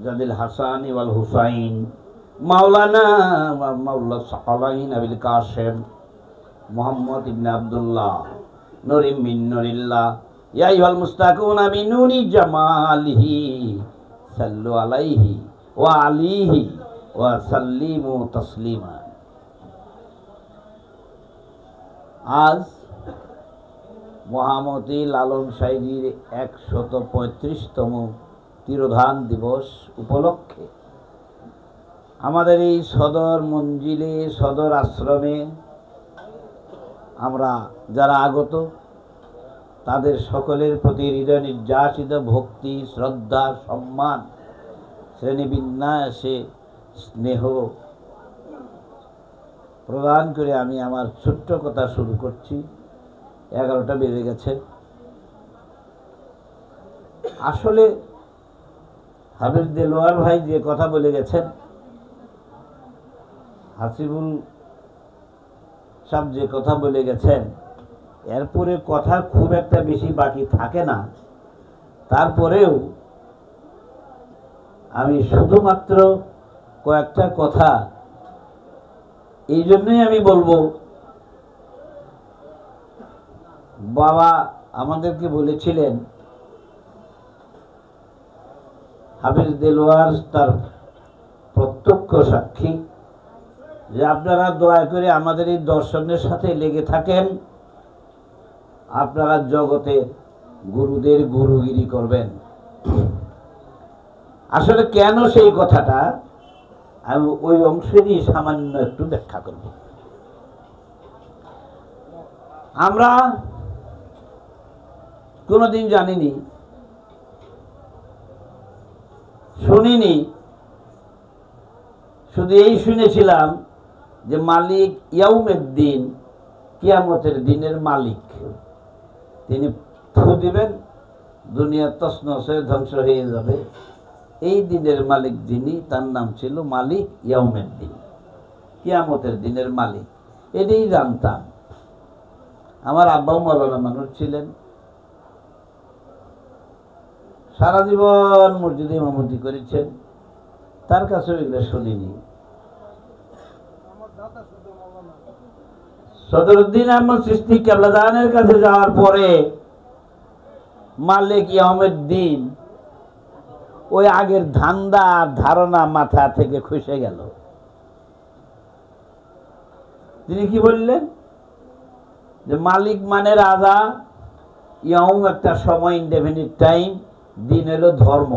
জাদিল হাসান ওয়াল হুসাইন মাওলানা ওয়া মাওলা সাকালাইন আবিল কাসেম মুহাম্মদ ইবনে আব্দুল্লাহ নূরিম মিন নূরিল্লাহ ইয়া আইয়ুহাল মুস্তাকুনা বিনুরি জামালিহি সাল্লু আলাইহি ওয়া আলিহি ওয়া সাল্লিমু তাসলিমা। আজ মহামতি লালন সাইজির ১৩৫তম তিরোধান দিবস উপলক্ষে আমাদের এই সদর মঞ্জিলে সদর আশ্রমে আমরা যারা আগত তাদের সকলের প্রতি হৃদয় নির্যাসিত ভক্তি শ্রদ্ধা সম্মান শ্রেণীবিন্যাসে স্নেহ প্রদান করে আমি আমার ছোট্ট কথা শুরু করছি। 11টা বেজে গেছে। আসলে হাফেজ দেলোয়ার ভাই যে কথা বলে গেছেন, হাসিবুল সাহেব যে কথা বলে গেছেন, এরপরে কথা খুব একটা বেশি বাকি থাকে না। তারপরেও আমি শুধুমাত্র কয়েকটা কথা এই জন্যই আমি বলবো, বাবা আমাদেরকে বলেছিলেন, হাফেজ দেলোয়ার তার প্রত্যক্ষ সাক্ষী, যে আপনারা দয়া করে আমাদের এই দর্শনের সাথে লেগে থাকেন, আপনারা জগতের গুরুদের গুরুগিরি করবেন। আসলে কেন সেই কথাটা আমি ওই অংশেরই সামান্য একটু ব্যাখ্যা করব। আমরা কোনোদিন জানিনি, শুনিনি, শুধু এই শুনেছিলাম যে মালিক ইয়াউমের দিন, কিয়ামতের দিনের মালিক, তিনি ফু দিবেন, দুনিয়া তছনছ হয়ে ধ্বংস হয়ে যাবে। এই দিনের মালিক যিনি, তার নাম ছিল মালিক ইয়াউমের দিন, কিয়ামতের দিনের মালিক। এটাই জানতাম। আমার আব্বাও মৌলানা মানুষ ছিলেন, সারা জীবন মসজিদে ইমামতি করেছেন, তার কাছেও এগুলো শুনিনি। সদরুদ্দিন আহমদ চিশতি কেবলাদানের কাছে যাওয়ার পরে মালিক ইয়াউমের দিন ওই আগের ধান্দা আর ধারণা মাথা থেকে খসে গেল। তিনি কি বললেন, যে মালিক মানে রাজা, ইয়াউম একটা সময়, ইনডেফিনিট টাইম, দিন হলো ধর্ম।